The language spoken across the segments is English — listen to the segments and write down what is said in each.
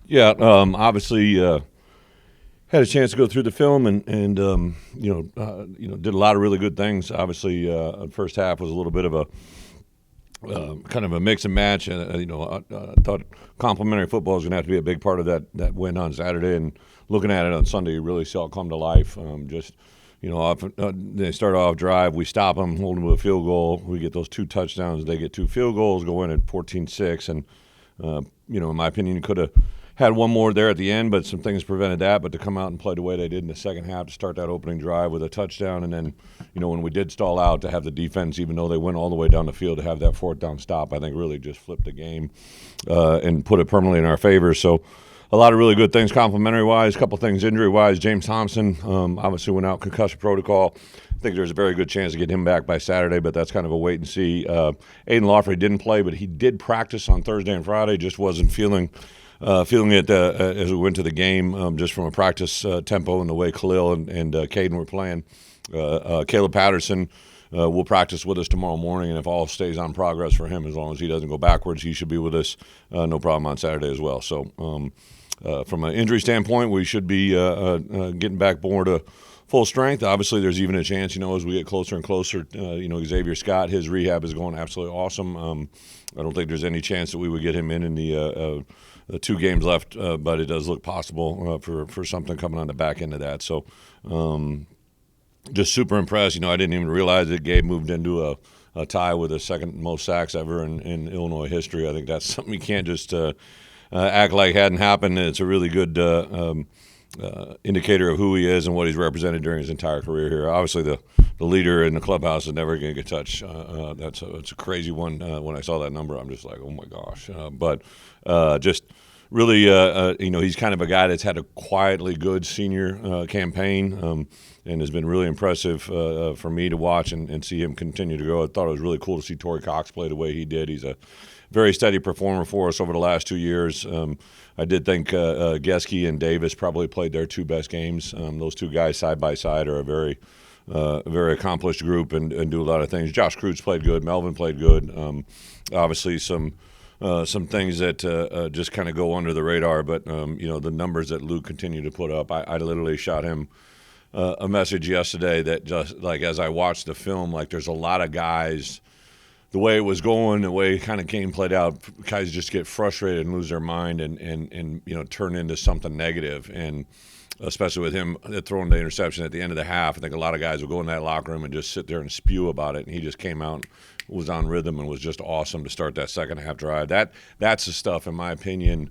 Yeah, obviously had a chance to go through the film and did a lot of really good things. Obviously, the first half was a little bit of a kind of a mix and match, and I thought complimentary football is going to have to be a big part of that win on Saturday. And looking at it on Sunday, you really saw it come to life. They start off drive, we stop them, hold them to a field goal. We get those 2 touchdowns. They get 2 field goals, go in at 14-6, and in my opinion, you could have had one more there at the end, but some things prevented that. But to come out and play the way they did in the second half, to start that opening drive with a touchdown, and then, when we did stall out, to have the defense, even though they went all the way down the field, to have that 4th down stop, I think really just flipped the game and put it permanently in our favor. So a lot of really good things complimentary-wise, a couple things injury-wise. James Thompson obviously went out concussion protocol. I think there's a very good chance to get him back by Saturday, but that's kind of a wait and see. Aiden Lawfrey didn't play, but he did practice on Thursday and Friday, just wasn't feeling it as we went to the game, just from a practice tempo and the way Khalil and Caden were playing. Caleb Patterson will practice with us tomorrow morning, and if all stays on progress for him, as long as he doesn't go backwards, he should be with us no problem on Saturday as well. So from an injury standpoint, we should be getting back more to full strength. Obviously, there's even a chance, as we get closer and closer, Xavier Scott, his rehab is going absolutely awesome. I don't think there's any chance that we would get him in the 2 games left, but it does look possible for something coming on the back end of that. So just super impressed. I didn't even realize that Gabe moved into a tie with the second most sacks ever in Illinois history. I think that's something you can't just act like hadn't happened. It's a really good indicator of who he is and what he's represented during his entire career here. Obviously, the leader in the clubhouse is never going to get touched. It's a crazy one. When I saw that number, I'm just like, oh my gosh. But just really, he's kind of a guy that's had a quietly good senior campaign and has been really impressive for me to watch and see him continue to grow. I thought it was really cool to see Torrey Cox play the way he did. He's a very steady performer for us over the last 2 years. I did think Geske and Davis probably played their 2 best games. Those 2 guys side by side are a very accomplished group and do a lot of things. Josh Kreutz played good. Melvin played good. Obviously, some things that just kind of go under the radar, but the numbers that Luke continued to put up, I literally shot him a message yesterday that just like as I watched the film, like there's a lot of guys. The way it was going, the way kind of game played out, guys just get frustrated and lose their mind and turn into something negative. And especially with him throwing the interception at the end of the half, I think a lot of guys will go in that locker room and just sit there and spew about it. And he just came out, was on rhythm, and was just awesome to start that second half drive. That's the stuff, in my opinion,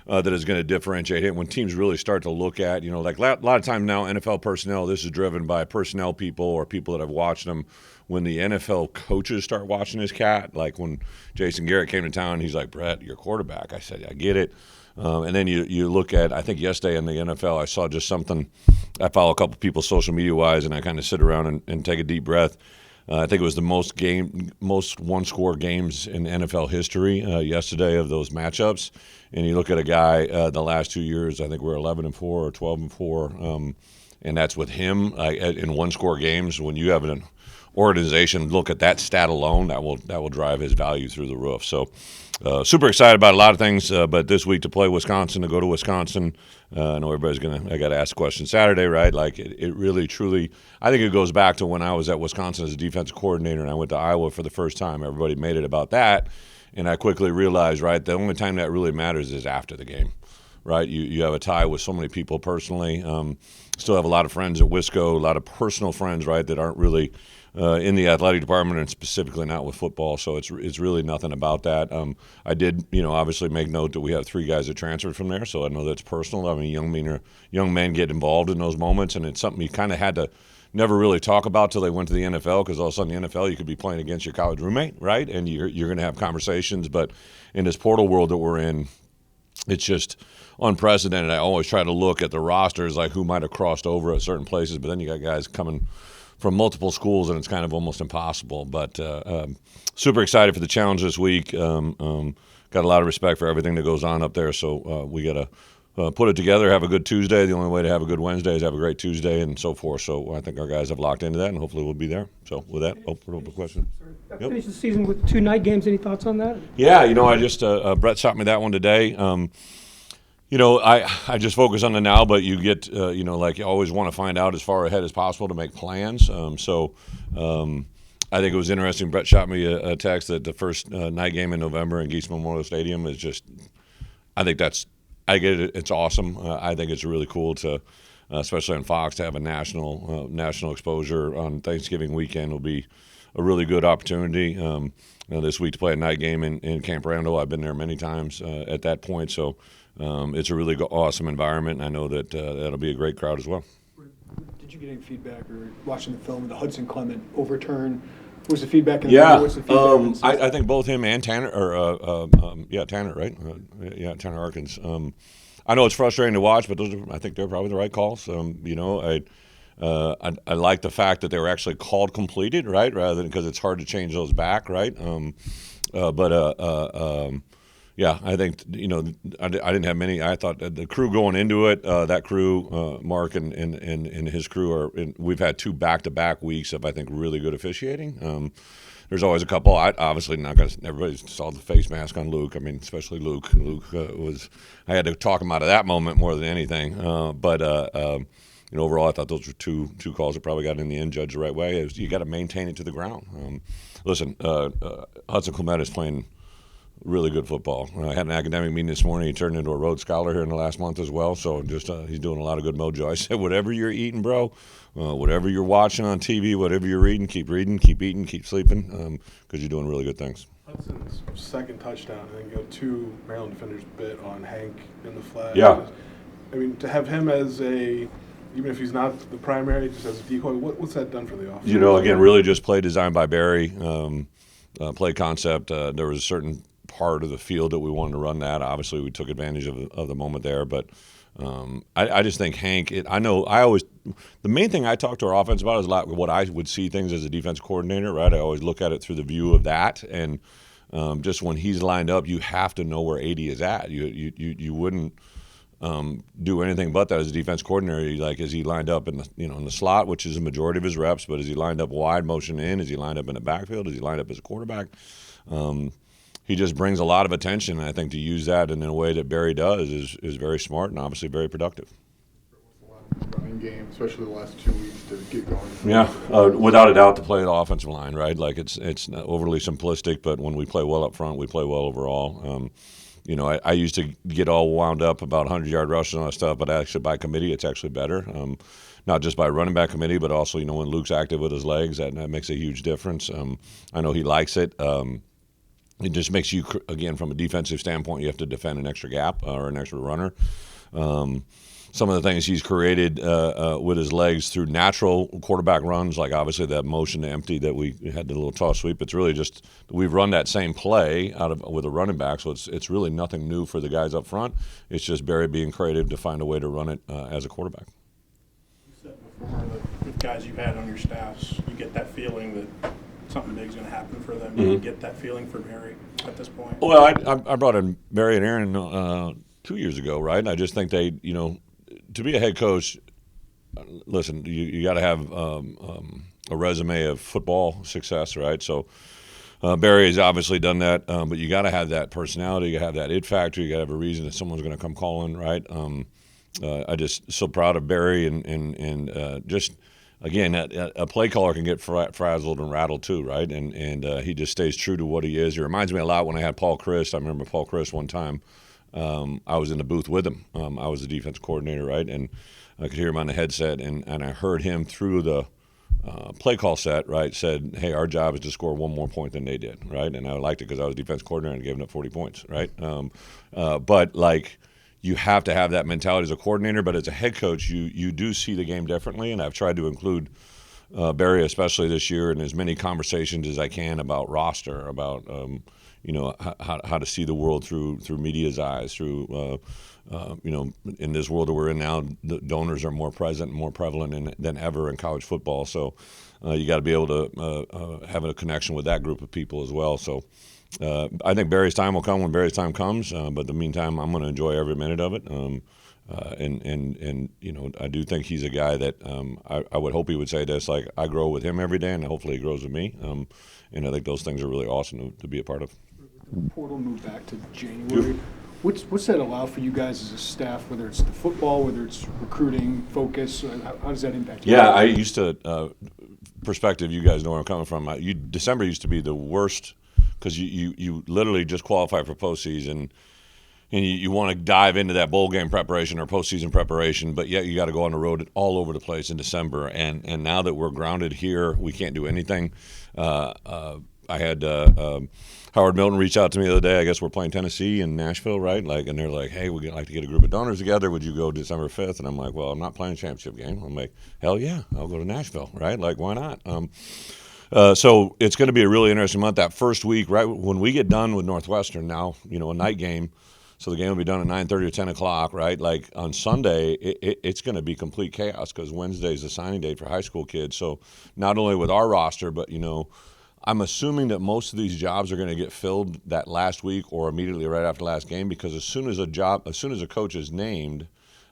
that is going to differentiate him when teams really start to look at, like a lot of times now NFL personnel, this is driven by personnel people or people that have watched them. When the NFL coaches start watching this cat, like when Jason Garrett came to town, he's like, Bret, you're quarterback. I said, I get it. And then you look at, I think yesterday in the NFL, I saw just something. I follow a couple people social media-wise, and I kind of sit around and take a deep breath. I think it was the most one-score games in NFL history yesterday of those matchups. And you look at a guy the last 2 years, I think we're 11-4 or 12-4, and that's with him in one-score games. When you have an organization look at that stat alone, that will drive his value through the roof. So super excited about a lot of things, but this week to play Wisconsin, to go to Wisconsin, I know everybody's I got to ask the question Saturday, right? Like it really, truly, I think it goes back to when I was at Wisconsin as a defensive coordinator and I went to Iowa for the first time. Everybody made it about that, and I quickly realized, right, the only time that really matters is after the game. Right, you have a tie with so many people personally. Still have a lot of friends at Wisco, a lot of personal friends, right, that aren't really in the athletic department and specifically not with football. So it's really nothing about that. I did, obviously make note that we have 3 guys that transferred from there, so I know that's personal. I mean, young men get involved in those moments, and it's something you kind of had to never really talk about till they went to the NFL, because all of a sudden the NFL, you could be playing against your college roommate, right, and you're going to have conversations. But in this portal world that we're in, it's just unprecedented. I always try to look at the rosters, like who might have crossed over at certain places, but then you got guys coming from multiple schools, and it's kind of almost impossible. But super excited for the challenge this week. Got a lot of respect for everything that goes on up there, so we got to put it together, have a good Tuesday. The only way to have a good Wednesday is have a great Tuesday and so forth. So I think our guys have locked into that, and hopefully we'll be there. So with that, open up a question. Yep. Finish the season with 2 night games. Any thoughts on that? Yeah, I just Brett shot me that one today. I just focus on the now, but you get, like you always want to find out as far ahead as possible to make plans. I think it was interesting. Bret shot me a text that the first night game in November in Gies Memorial Stadium is just, I get it. It's awesome. I think it's really cool to, especially on Fox, to have a national exposure on Thanksgiving weekend will be a really good opportunity. This week to play a night game in Camp Randall. I've been there many times at that point, so it's a really awesome environment, and I know that that'll be a great crowd as well. Did you get any feedback or watching the film of the Hudson Clement overturn? What was the feedback? What's the feedback I think both him and Tanner, Tanner, right? Tanner Harkins. I know it's frustrating to watch, but I think they're probably the right calls. I like the fact that they were actually called completed, right, rather than because it's hard to change those back, right? I think I didn't have many. I thought the crew going into it, that crew, Mark and his crew we've had 2 back-to-back weeks of I think really good officiating. There's always a couple. Obviously not going to. Everybody saw the face mask on Luke. I mean, especially Luke. Luke was. I had to talk him out of that moment more than anything. Overall, I thought those were two calls that probably got in the end judged the right way. You got to maintain it to the ground. Listen, Hudson Clement is playing really good football. I had an academic meeting this morning. He turned into a Rhodes Scholar here in the last month as well. So just he's doing a lot of good mojo. I said, whatever you're eating, bro, whatever you're watching on TV, whatever you're reading, keep eating, keep sleeping, because you're doing really good things. Hudson's second touchdown, I think 2 Maryland defenders bit on Hank in the flag. Yeah. I mean, to have him as even if he's not the primary, just as a decoy, what's that done for the offense? Again, really just play designed by Barry, play concept. There was a certain part of the field that we wanted to run that. Obviously, we took advantage of the moment there, but I just think Hank. The main thing I talk to our offense about is a lot what I would see things as a defense coordinator, right? I always look at it through the view of that, and just when he's lined up, you have to know where 80 is at. You wouldn't do anything but that as a defense coordinator. Like, is he lined up in the slot, which is a majority of his reps, but is he lined up wide, motion in? Is he lined up in the backfield? Is he lined up as a quarterback? He just brings a lot of attention, and I think to use that in a way that Barry does is very smart and obviously very productive. Running game, especially the last 2 weeks to get going. Yeah, without a doubt, to play the offensive line, right? Like it's not overly simplistic, but when we play well up front, we play well overall. I used to get all wound up about 100-yard rushes and all that stuff, but actually by committee, it's actually better. Not just by running back committee, but also when Luke's active with his legs, that makes a huge difference. I know he likes it. It just makes you, again, from a defensive standpoint, you have to defend an extra gap or an extra runner. Some of the things he's created with his legs through natural quarterback runs, like obviously that motion to empty that we had the little toss sweep. It's really just we've run that same play with a running back, so it's really nothing new for the guys up front. It's just Barry being creative to find a way to run it as a quarterback. You said before that with guys you've had on your staffs, you get that feeling that something big's going to happen for them. Do you get that feeling for Barry at this point? Well, I brought in Barry and Aaron 2 years ago, right? And I just think they, to be a head coach, listen, you got to have a resume of football success, right? So Barry has obviously done that, but you got to have that personality, you got to have that it factor, you got to have a reason that someone's going to come calling, right? I just so proud of Barry and just. Again, a play caller can get frazzled and rattled too, right? And he just stays true to what he is. He reminds me a lot when I had Paul Chryst. I remember Paul Chryst one time. I was in the booth with him. I was the defense coordinator, right? And I could hear him on the headset, and I heard him through the play call set, right, said, hey, our job is to score one more point than they did, right? And I liked it because I was defense coordinator and gave them up 40 points, right? But, like, you have to have that mentality as a coordinator, but as a head coach, you do see the game differently, and I've tried to include Barry, especially this year, in as many conversations as I can about roster, about how to see the world through media's eyes, through in this world that we're in now, the donors are more present and more prevalent than ever in college football. So you got to be able to have a connection with that group of people as well. So. I think Barry's time will come when Barry's time comes, but in the meantime, I'm going to enjoy every minute of it. And I do think he's a guy that I would hope he would say this, like, I grow with him every day, and hopefully he grows with me. And I think those things are really awesome to be a part of. The portal moved back to January. What's that allow for you guys as a staff, whether it's the football, whether it's recruiting, focus? How does that impact you? Yeah, I used to, perspective, you guys know where I'm coming from. December used to be the worst because you literally just qualify for postseason, and you want to dive into that bowl game preparation or postseason preparation, but yet you got to go on the road all over the place in December. And now that we're grounded here, we can't do anything. I had Howard Milton reach out to me the other day. I guess we're playing Tennessee in Nashville, right? And they're like, "Hey, we'd like to get a group of donors together. Would you go December 5th?" And I'm like, "Well, I'm not playing a championship game." I'm like, "Hell yeah, I'll go to Nashville, right? Like, why not?" So it's going to be a really interesting month. That first week, right when we get done with Northwestern, now a night game. So the game will be done at 9:30 or 10 o'clock, right? Like on Sunday, it's going to be complete chaos because Wednesday is the signing date for high school kids. So not only with our roster, but I'm assuming that most of these jobs are going to get filled that last week or immediately right after the last game, because as soon as a coach is named,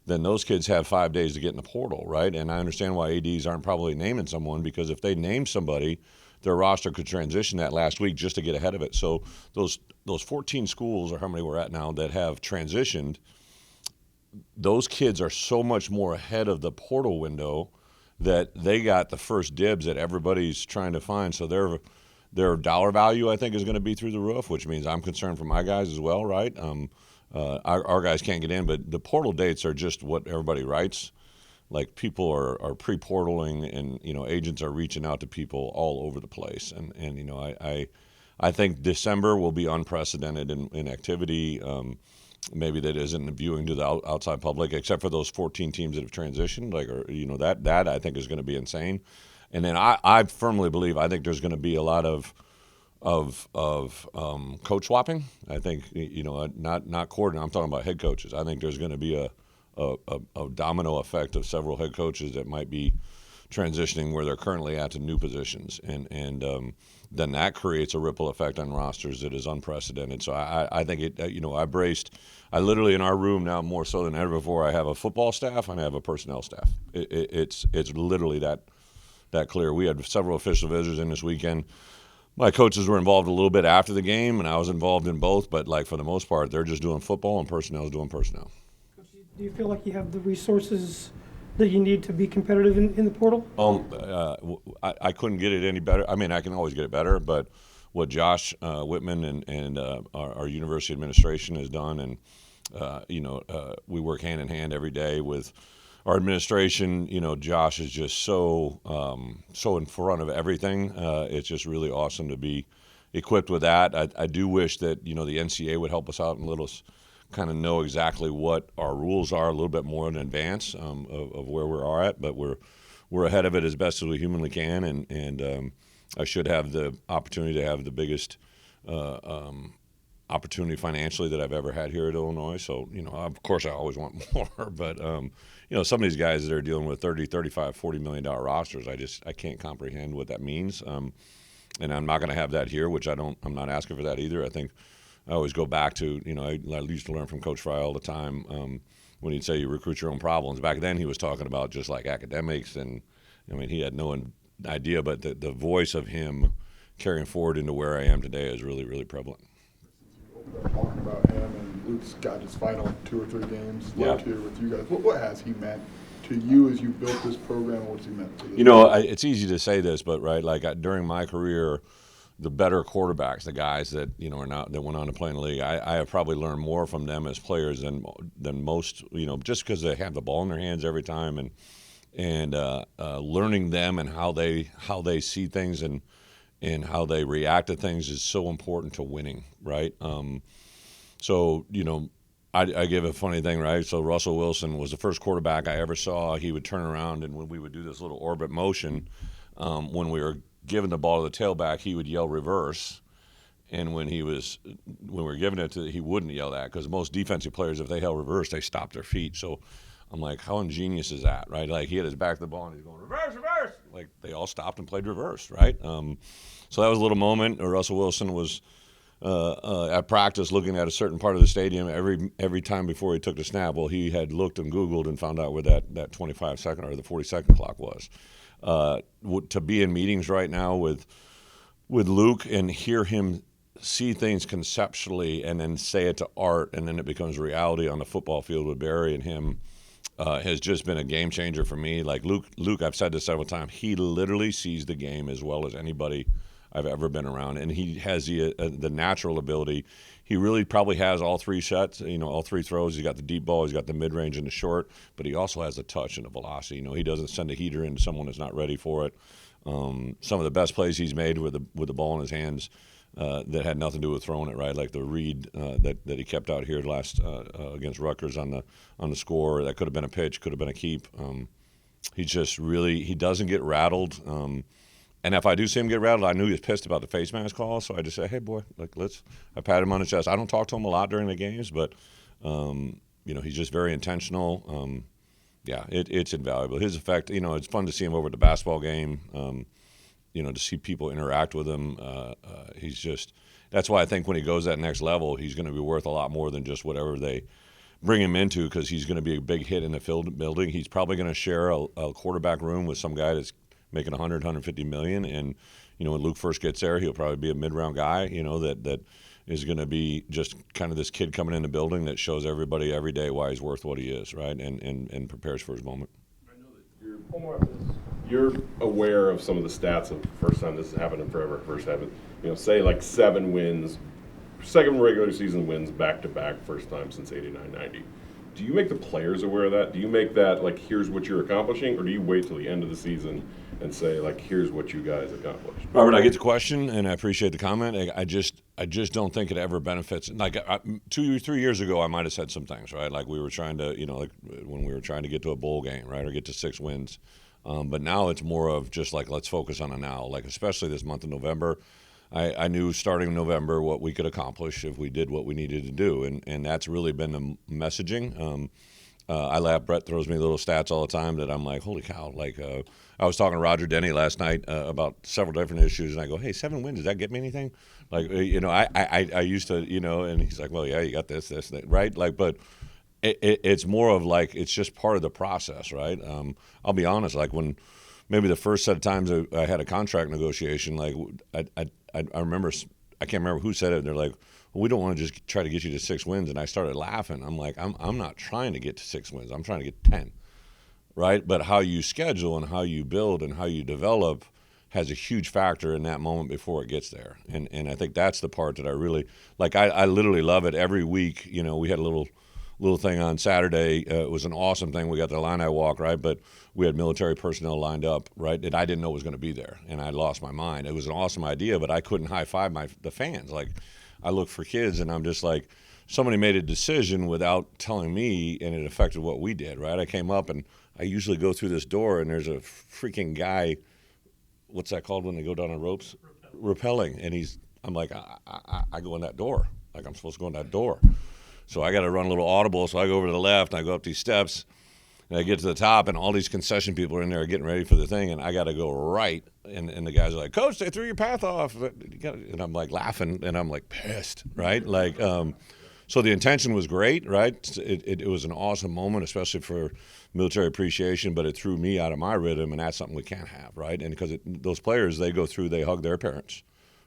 then those kids have 5 days to get in the portal, right? And I understand why ADs aren't probably naming someone, because if they name somebody, their roster could transition that last week just to get ahead of it. So those 14 schools, or how many we're at now, that have transitioned, those kids are so much more ahead of the portal window that they got the first dibs that everybody's trying to find. So their dollar value, I think, is going to be through the roof, which means I'm concerned for my guys as well, right? Our guys can't get in, but the portal dates are just what everybody writes. Like people are pre-portaling, and agents are reaching out to people all over the place, and I think December will be unprecedented in activity. Maybe that isn't viewing to the outside public, except for those 14 teams that have transitioned. That I think is going to be insane. And then I firmly believe, I think there's going to be a lot of coach swapping. I think not coordinating. I'm talking about head coaches. I think there's going to be a domino effect of several head coaches that might be transitioning where they're currently at to new positions, and then that creates a ripple effect on rosters that is unprecedented. So I think I literally, in our room now, more so than ever before, I have a football staff and I have a personnel staff. It's literally that clear. We had several official visitors in this weekend. My coaches were involved a little bit after the game, and I was involved in both, but for the most part, they're just doing football and personnel is doing personnel. Do you feel like you have the resources that you need to be competitive in the portal? I couldn't get it any better. I mean, I can always get it better, but what Josh Whitman and our university administration has done, and we work hand in hand every day with our administration. Josh is just so in front of everything. It's just really awesome to be equipped with that. I do wish that the NCAA would help us out and let us kind of know exactly what our rules are a little bit more in advance of where we are at, but we're ahead of it as best as we humanly can, and I should have the opportunity to have the biggest opportunity financially that I've ever had here at Illinois. So, of course I always want more, but some of these guys that are dealing with 30, 35, $40 million rosters, I can't comprehend what that means. And I'm not going to have that here, which I'm not asking for that either. I think I always go back to, I used to learn from Coach Fry all the time when he'd say you recruit your own problems. Back then he was talking about just like academics, and he had no idea, but the voice of him carrying forward into where I am today is really, really prevalent. Talking about him, and Luke's got his final 2 or 3 games left here with you guys. What has he meant to you as you built this program? What's he meant to you? It's easy to say this, but during my career, the better quarterbacks, the guys that that went on to play in the league, I have probably learned more from them as players than most. Just because they have the ball in their hands every time, and learning them and how they see things and how they react to things is so important to winning, right? So I give a funny thing, right? So Russell Wilson was the first quarterback I ever saw. He would turn around, and when we would do this little orbit motion, when we were giving the ball to the tailback, he would yell reverse. And when we were giving it to, he wouldn't yell that, because most defensive players, if they held reverse, they stopped their feet. So I'm like, how ingenious is that, right? Like, he had his back to the ball and he's going reverse, reverse. Like, they all stopped and played reverse, right? So that was a little moment. Russell Wilson was at practice looking at a certain part of the stadium every time before he took the snap. Well, he had looked and Googled and found out where that 25-second or the 40-second clock was. To be in meetings right now with Luke and hear him see things conceptually and then say it to art, and then it becomes reality on the football field with Barry and him, has just been a game changer for me. Like Luke, I've said this several times, he literally sees the game as well as anybody I've ever been around, and he has the natural ability. He really probably has all three sets, all three throws. He's got the deep ball, he's got the mid-range and the short, but he also has the touch and the velocity. He doesn't send a heater into someone that's not ready for it. Some of the best plays he's made with the ball in his hands that had nothing to do with throwing it, right? Like the read that he kept out here last against Rutgers on the score. That could have been a pitch, could have been a keep. He just really, he doesn't get rattled. And if I do see him get rattled, I knew he was pissed about the face mask call, so I just say, hey, boy, I pat him on the chest. I don't talk to him a lot during the games, but, he's just very intentional. It's invaluable. His effect, it's fun to see him over at the basketball game, to see people interact with him. That's why I think when he goes that next level, he's going to be worth a lot more than just whatever they bring him into, because he's going to be a big hit in the field building. He's probably going to share a quarterback room with some guy that's making 150 million, and when Luke first gets there, he'll probably be a mid-round guy, that is going to be just kind of this kid coming in the building that shows everybody every day why he's worth what he is, right, and prepares for his moment. I know that you're aware of some of the stats of first time this has happened in forever. First time, say like 7 wins, second regular season wins back to back, first time since 89-90. Do you make the players aware of that? Do you make that like, here's what you're accomplishing, or do you wait till the end of the season and say, like, here's what you guys accomplished? Robert, I get the question, and I appreciate the comment. I just don't think it ever benefits. Like 2 or 3 years ago, I might have said some things, right? Like we were trying to, like when we were trying to get to a bowl game, right, or get to 6 wins. But now it's more of just like, let's focus on the now. Like especially this month of November, I knew starting in November what we could accomplish if we did what we needed to do, and that's really been the messaging. I laugh. Bret throws me little stats all the time that I'm like, holy cow! Like I was talking to Roger Denny last night about several different issues, and I go, hey, 7 wins, does that get me anything? Like I used to, and he's like, well, yeah, you got this, right? Like, but it's more of like it's just part of the process, right? I'll be honest, like when maybe the first set of times I had a contract negotiation, like I remember, I can't remember who said it, and they're like, well, we don't want to just try to get you to 6 wins, and I started laughing. I'm like, I'm not trying to get to 6 wins. I'm trying to get 10, right? But how you schedule and how you build and how you develop has a huge factor in that moment before it gets there. And I think that's the part that I really, like I literally love it. Every week, we had a little thing on Saturday. It was an awesome thing. We got the Illini walk, right? But we had military personnel lined up, right, that I didn't know was going to be there, and I lost my mind. It was an awesome idea, but I couldn't high-five the fans. Like, I look for kids, and I'm just like, somebody made a decision without telling me, and it affected what we did, right? I came up, and I usually go through this door, and there's a freaking guy, what's that called when they go down on ropes? Rappelling. And I'm like, I go in that door. Like, I'm supposed to go in that door. So I got to run a little audible, so I go over to the left, and I go up these steps, and I get to the top, and all these concession people are in there getting ready for the thing, and I got to go right. And the guys are like, Coach, they threw your path off. And I'm like laughing, and I'm like pissed, right? Like, so the intention was great, right? It was an awesome moment, especially for military appreciation, but it threw me out of my rhythm, and that's something we can't have, right? And because those players, they hug their parents,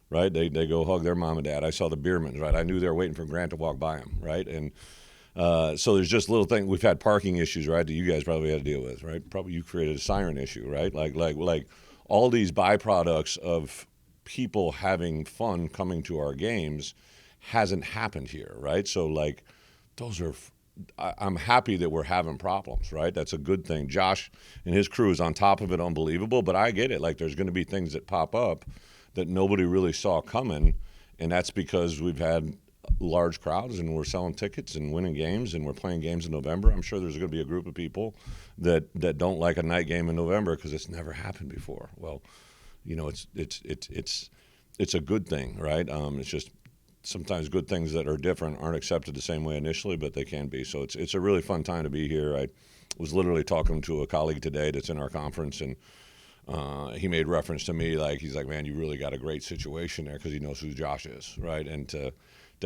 right? They go hug their mom and dad. I saw the Biermans, right? I knew they were waiting for Grant to walk by them, right? And so there's just little things. We've had parking issues, right, that you guys probably had to deal with, right? Probably you created a siren issue, right? Like all these byproducts of people having fun coming to our games hasn't happened here, right? So like those are I'm happy that we're having problems, right? That's a good thing. Josh and his crew is on top of it, unbelievable, but I get it. Like there's going to be things that pop up that nobody really saw coming, and that's because we've had large crowds and we're selling tickets and winning games and we're playing games in November. I'm sure there's going to be a group of people that don't like a night game in November because it's never happened before. Well, it's a good thing, right? It's just sometimes good things that are different aren't accepted the same way initially, but they can be. So it's a really fun time to be here. I was literally talking to a colleague today that's in our conference, and he made reference to me, like he's like, man, you really got a great situation there because he knows who Josh is, right? And to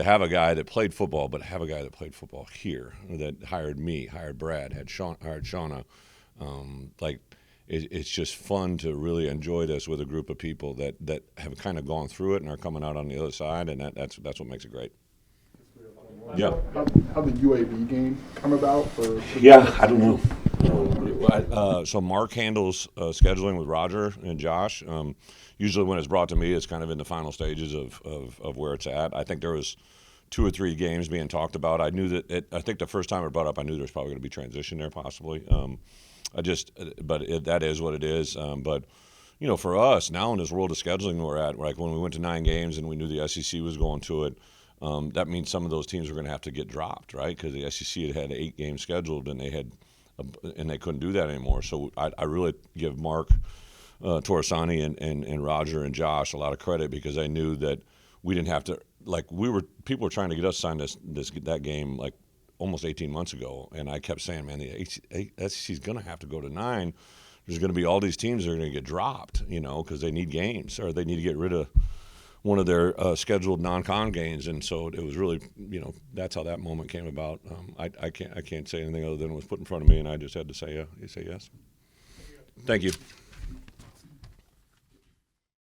have a guy that played football, but have a guy that played football here, that hired me, hired Brad, hired Shauna, like it's just fun to really enjoy this with a group of people that have kind of gone through it and are coming out on the other side, and that's what makes it great. Yeah. How the UAB game come about? Yeah, I don't know. So Mark handles scheduling with Roger and Josh. Usually when it's brought to me, it's kind of in the final stages of where it's at. I think there was 2 or 3 games being talked about. I knew that I think the first time it brought up, I knew there was probably going to be transition there possibly. That is what it is. But for us now in this world of scheduling we're at, like when we went to 9 games and we knew the SEC was going to it, that means some of those teams were going to have to get dropped, right? Because the SEC had 8 games scheduled and they couldn't do that anymore. So I really give Mark Torresani and Roger and Josh a lot of credit, because I knew that we didn't have to, people were trying to get us signed that game like almost 18 months ago, and I kept saying, man, the SEC's going to have to go to 9. There's going to be all these teams that are going to get dropped, because they need games, or they need to get rid of one of their scheduled non-con games, and so it was really, that's how that moment came about. I can't say anything other than it was put in front of me, and I just had to say yes. Thank you.